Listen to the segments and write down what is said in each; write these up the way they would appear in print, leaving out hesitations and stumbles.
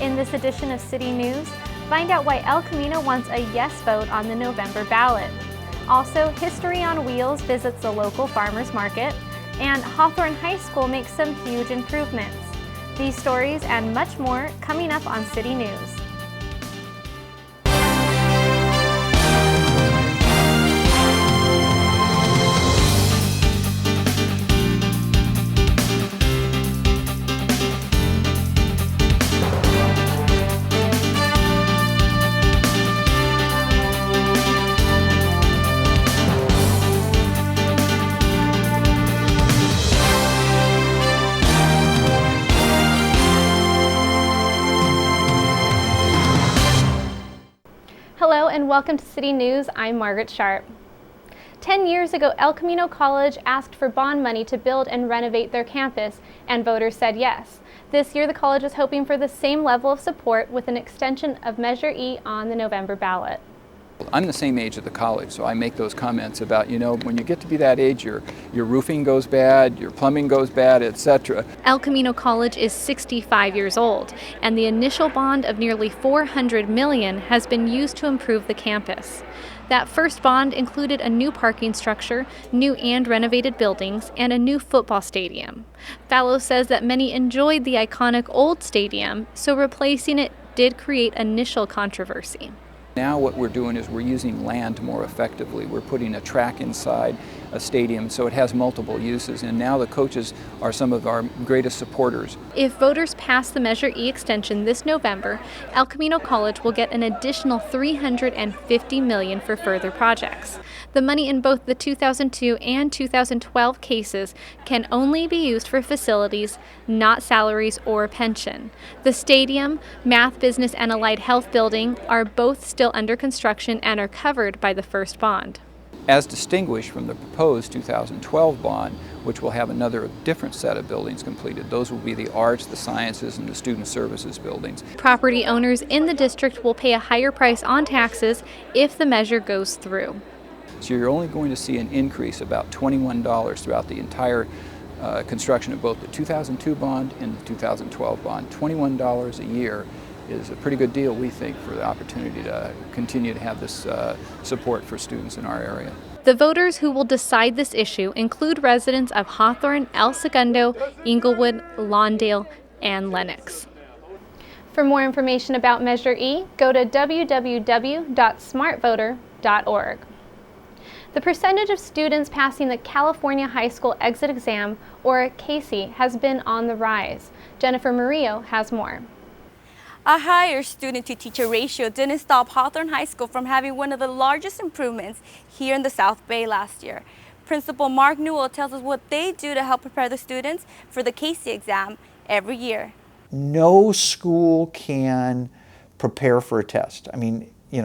In this edition of City News, find out why El Camino wants a yes vote on the November ballot. Also, History on Wheels visits the local farmers market, and Hawthorne High School makes some huge improvements. These stories and much more coming up on City News. Hello and welcome to City News. I'm Margaret Sharp. 10 years ago, El Camino College asked for bond money to build and renovate their campus, and voters said yes. This year, the college is hoping for the same level of support with an extension of Measure E on the November ballot. I'm the same age at the college, so I make those comments about, when you get to be that age, your roofing goes bad, your plumbing goes bad, etc. El Camino College is 65 years old, and the initial bond of nearly $400 million has been used to improve the campus. That first bond included a new parking structure, new and renovated buildings, and a new football stadium. Fallow says that many enjoyed the iconic old stadium, so replacing it did create initial controversy. Now what we're doing is we're using land more effectively. We're putting a track inside a stadium so it has multiple uses, and now the coaches are some of our greatest supporters. If voters pass the Measure E extension this November, El Camino College will get an additional $350 million for further projects. The money in both the 2002 and 2012 cases can only be used for facilities, not salaries or pension. The stadium, math, business, and allied health building are both still under construction and are covered by the first bond. As distinguished from the proposed 2012 bond, which will have another different set of buildings completed. Those will be the arts, the sciences, and the student services buildings. Property owners in the district will pay a higher price on taxes if the measure goes through. So you're only going to see an increase about $21 throughout the entire construction of both the 2002 bond and the 2012 bond. $21 a year is a pretty good deal, we think, for the opportunity to continue to have this support for students in our area. The voters who will decide this issue include residents of Hawthorne, El Segundo, Inglewood, Lawndale, and Lenox. For more information about Measure E, go to www.smartvoter.org. The percentage of students passing the California High School Exit Exam, or CASE, has been on the rise. Jennifer Murillo has more. A higher student-to-teacher ratio didn't stop Hawthorne High School from having one of the largest improvements here in the South Bay last year. Principal Mark Newell tells us what they do to help prepare the students for the CASE exam every year. No school can prepare for a test.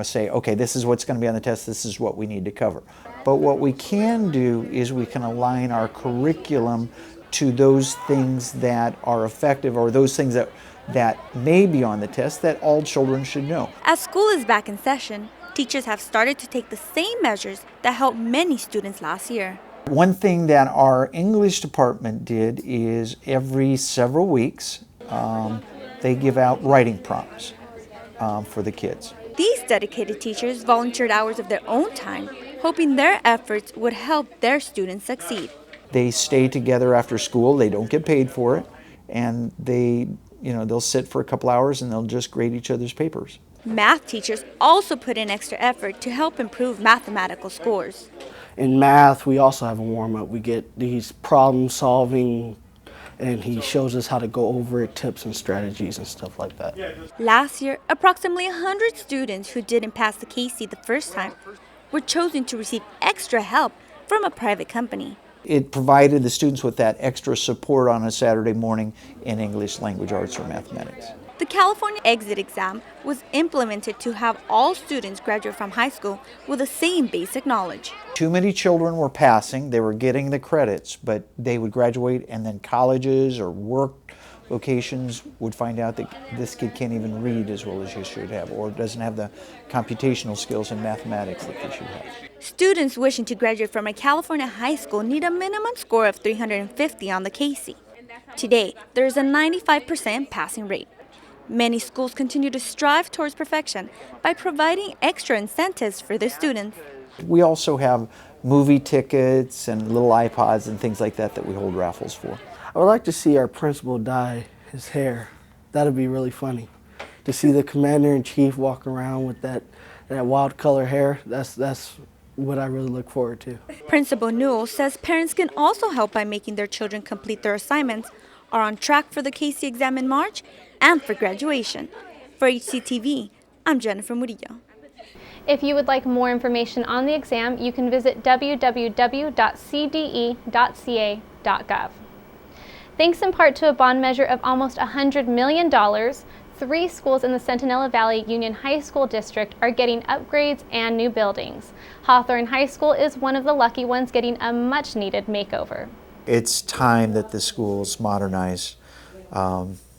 Say, okay, this is what's going to be on the test, this is what we need to cover. But what we can do is we can align our curriculum to those things that are effective, or those things that may be on the test that all children should know. As school is back in session, teachers have started to take the same measures that helped many students last year. One thing that our English department did is every several weeks they give out writing prompts for the kids. These dedicated teachers volunteered hours of their own time, hoping their efforts would help their students succeed. They stay together after school, they don't get paid for it, and they'll sit for a couple hours and they'll just grade each other's papers. Math teachers also put in extra effort to help improve mathematical scores. In math, we also have a warm-up. We get these problem solving, and he shows us how to go over it, tips and strategies and stuff like that. Last year, approximately 100 students who didn't pass the CASE the first time were chosen to receive extra help from a private company. It provided the students with that extra support on a Saturday morning in English, language arts, or mathematics. The California Exit Exam was implemented to have all students graduate from high school with the same basic knowledge. Too many children were passing, they were getting the credits, but they would graduate and then colleges or work locations would find out that this kid can't even read as well as he should have, or doesn't have the computational skills in mathematics that they should have. Students wishing to graduate from a California high school need a minimum score of 350 on the CASE. Today, there is a 95% passing rate. Many schools continue to strive towards perfection by providing extra incentives for their students. We also have movie tickets and little iPods and things like that we hold raffles for. I would like to see our principal dye his hair. That would be really funny. To see the commander-in-chief walk around with that wild color hair, that's what I really look forward to. Principal Newell says parents can also help by making their children complete their assignments, are on track for the KC exam in March, and for graduation. For HCTV, I'm Jennifer Murillo. If you would like more information on the exam, you can visit www.cde.ca.gov. Thanks in part to a bond measure of almost $100 million, 3 schools in the Centinela Valley Union High School District are getting upgrades and new buildings. Hawthorne High School is one of the lucky ones getting a much-needed makeover. It's time that the schools modernize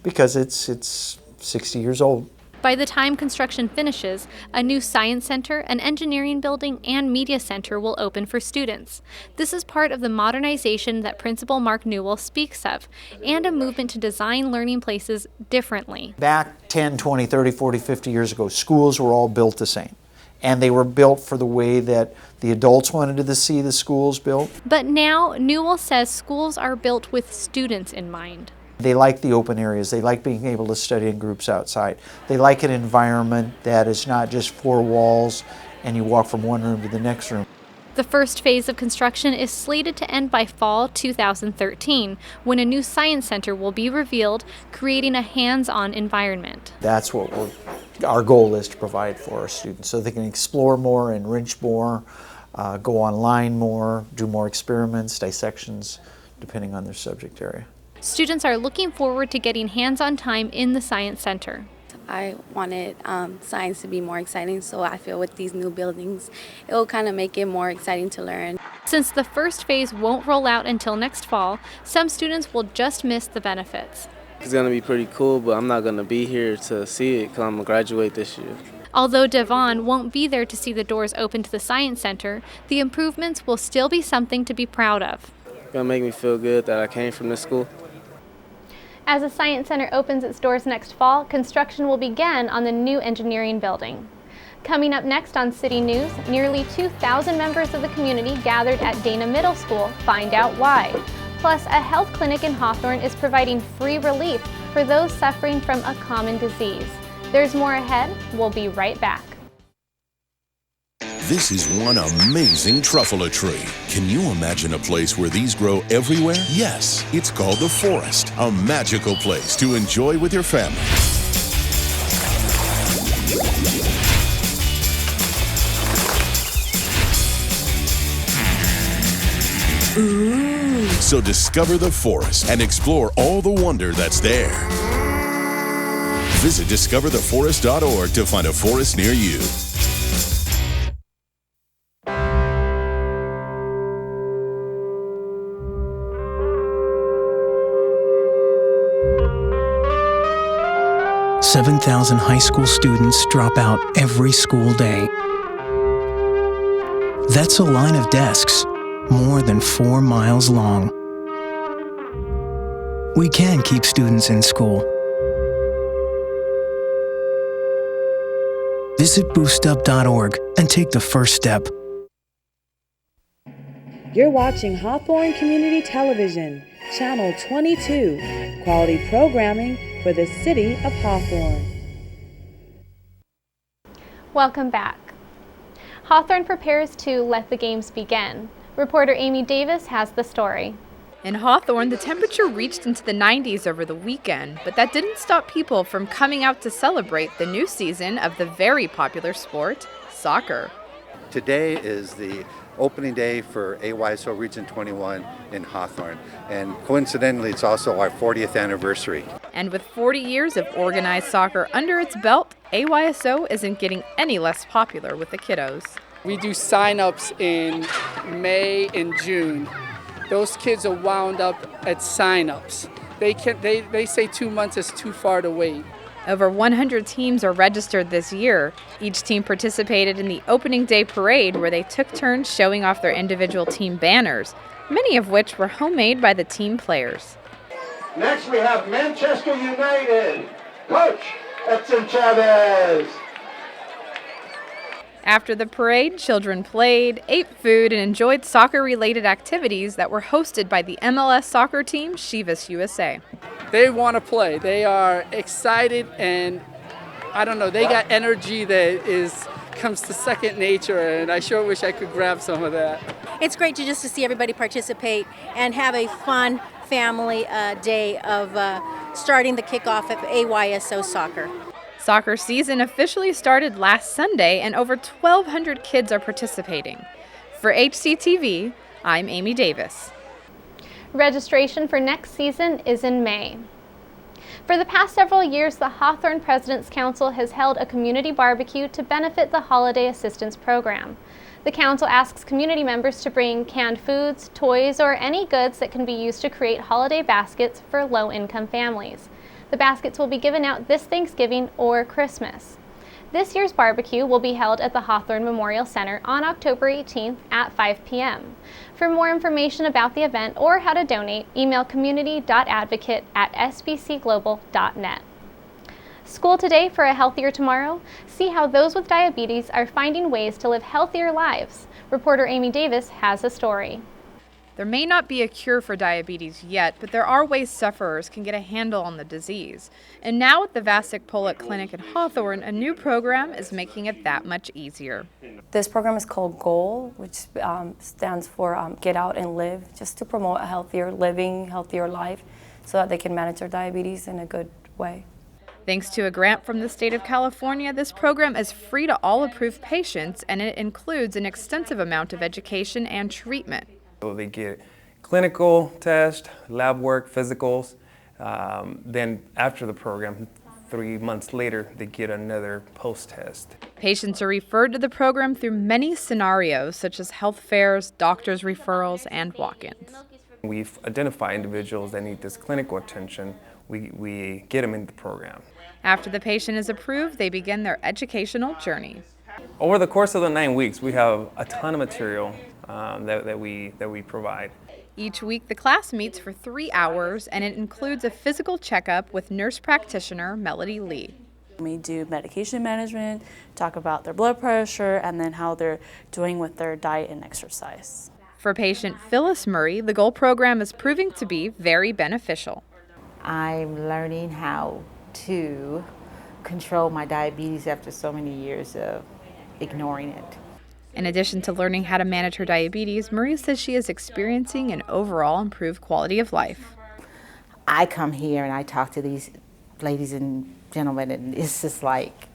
because it's 60 years old. By the time construction finishes, a new science center, an engineering building, and media center will open for students. This is part of the modernization that Principal Mark Newell speaks of, and a movement to design learning places differently. Back 10, 20, 30, 40, 50 years ago, schools were all built the same. And they were built for the way that the adults wanted to see the schools built. But now, Newell says schools are built with students in mind. They like the open areas. They like being able to study in groups outside. They like an environment that is not just 4 walls and you walk from one room to the next room. The first phase of construction is slated to end by fall 2013, when a new science center will be revealed, creating a hands-on environment. That's what our goal is to provide for our students, so they can explore more, enrich more, go online more, do more experiments, dissections, depending on their subject area. Students are looking forward to getting hands-on time in the Science Center. I wanted science to be more exciting, so I feel with these new buildings, it will kind of make it more exciting to learn. Since the first phase won't roll out until next fall, some students will just miss the benefits. It's going to be pretty cool, but I'm not going to be here to see it because I'm going to graduate this year. Although Devon won't be there to see the doors open to the Science Center, the improvements will still be something to be proud of. It's going to make me feel good that I came from this school. As the Science Center opens its doors next fall, construction will begin on the new engineering building. Coming up next on City News, nearly 2,000 members of the community gathered at Dana Middle School. Find out why. Plus, a health clinic in Hawthorne is providing free relief for those suffering from a common disease. There's more ahead. We'll be right back. This is one amazing truffula tree. Can you imagine a place where these grow everywhere? Yes, it's called the forest, a magical place to enjoy with your family. Ooh. So discover the forest and explore all the wonder that's there. Visit discovertheforest.org to find a forest near you. $7,000 high school students drop out every school day. That's a line of desks more than 4 miles long. We can keep students in school. Visit boostup.org and take the first step. You're watching Hawthorne Community Television, Channel 22, quality programming for the city of Hawthorne. Welcome back. Hawthorne prepares to let the games begin. Reporter Amy Davis has the story. In Hawthorne, the temperature reached into the 90s over the weekend, but that didn't stop people from coming out to celebrate the new season of the very popular sport, soccer. Today is the opening day for AYSO Region 21 in Hawthorne, and coincidentally it's also our 40th anniversary. And with 40 years of organized soccer under its belt, AYSO isn't getting any less popular with the kiddos. We do sign-ups in May and June. Those kids are wound up at sign-ups. They say 2 months is too far to wait. Over 100 teams are registered this year. Each team participated in the opening day parade where they took turns showing off their individual team banners, many of which were homemade by the team players. Next we have Manchester United. Coach! Edson Chavez. After the parade, children played, ate food, and enjoyed soccer-related activities that were hosted by the MLS soccer team, Chivas USA. They want to play. They are excited, and I don't know, they got energy that comes to second nature, and I sure wish I could grab some of that. It's great to see everybody participate and have a fun family day of starting the kickoff of AYSO soccer. Soccer season officially started last Sunday, and over 1,200 kids are participating. For HCTV, I'm Amy Davis. Registration for next season is in May. For the past several years, the Hawthorne President's Council has held a community barbecue to benefit the Holiday Assistance Program. The council asks community members to bring canned foods, toys, or any goods that can be used to create holiday baskets for low-income families. The baskets will be given out this Thanksgiving or Christmas. This year's barbecue will be held at the Hawthorne Memorial Center on October 18th at 5 p.m. For more information about the event or how to donate, email community.advocate@sbcglobal.net. School today for a healthier tomorrow. See how those with diabetes are finding ways to live healthier lives. Reporter Amy Davis has a story. There may not be a cure for diabetes yet, but there are ways sufferers can get a handle on the disease. And now at the Vasek Polak Clinic in Hawthorne, a new program is making it that much easier. This program is called GOAL, which stands for Get Out and Live, just to promote a healthier living, healthier life, so that they can manage their diabetes in a good way. Thanks to a grant from the state of California, this program is free to all approved patients, and it includes an extensive amount of education and treatment. So they get clinical tests, lab work, physicals. Then after the program, 3 months later, they get another post-test. Patients are referred to the program through many scenarios, such as health fairs, doctor's referrals, and walk-ins. We've identified individuals that need this clinical attention. We get them into the program. After the patient is approved, they begin their educational journey. Over the course of the 9 weeks, we have a ton of material that we provide. Each week, the class meets for 3 hours, and it includes a physical checkup with nurse practitioner Melody Lee. We do medication management, talk about their blood pressure, and then how they're doing with their diet and exercise. For patient Phyllis Murray, the GOAL program is proving to be very beneficial. I'm learning how to control my diabetes after so many years of ignoring it. In addition to learning how to manage her diabetes, Marie says she is experiencing an overall improved quality of life. I come here and I talk to these ladies and gentlemen, and it's just like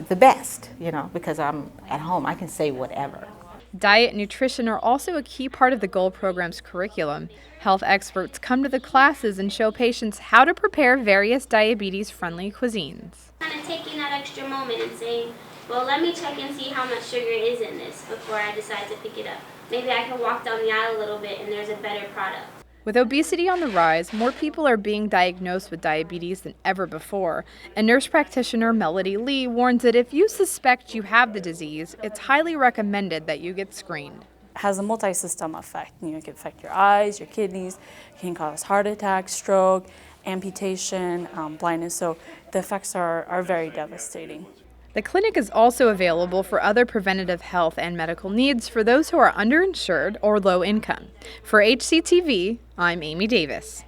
the best, because I'm at home. I can say whatever. Diet and nutrition are also a key part of the GOAL program's curriculum. Health experts come to the classes and show patients how to prepare various diabetes-friendly cuisines. Kind of taking that extra moment and saying, well, let me check and see how much sugar is in this before I decide to pick it up. Maybe I can walk down the aisle a little bit and there's a better product. With obesity on the rise, more people are being diagnosed with diabetes than ever before. And nurse practitioner Melody Lee warns that if you suspect you have the disease, it's highly recommended that you get screened. It has a multi-system effect. It can affect your eyes, your kidneys, it can cause heart attack, stroke, amputation, blindness. So the effects are very devastating. The clinic is also available for other preventative health and medical needs for those who are underinsured or low income. For HCTV, I'm Amy Davis.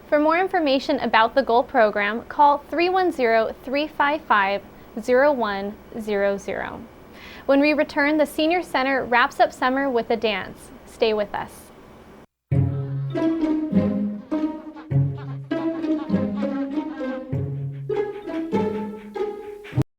For more information about the GOAL program, call 310-355-0100. When we return, the Senior Center wraps up summer with a dance. Stay with us.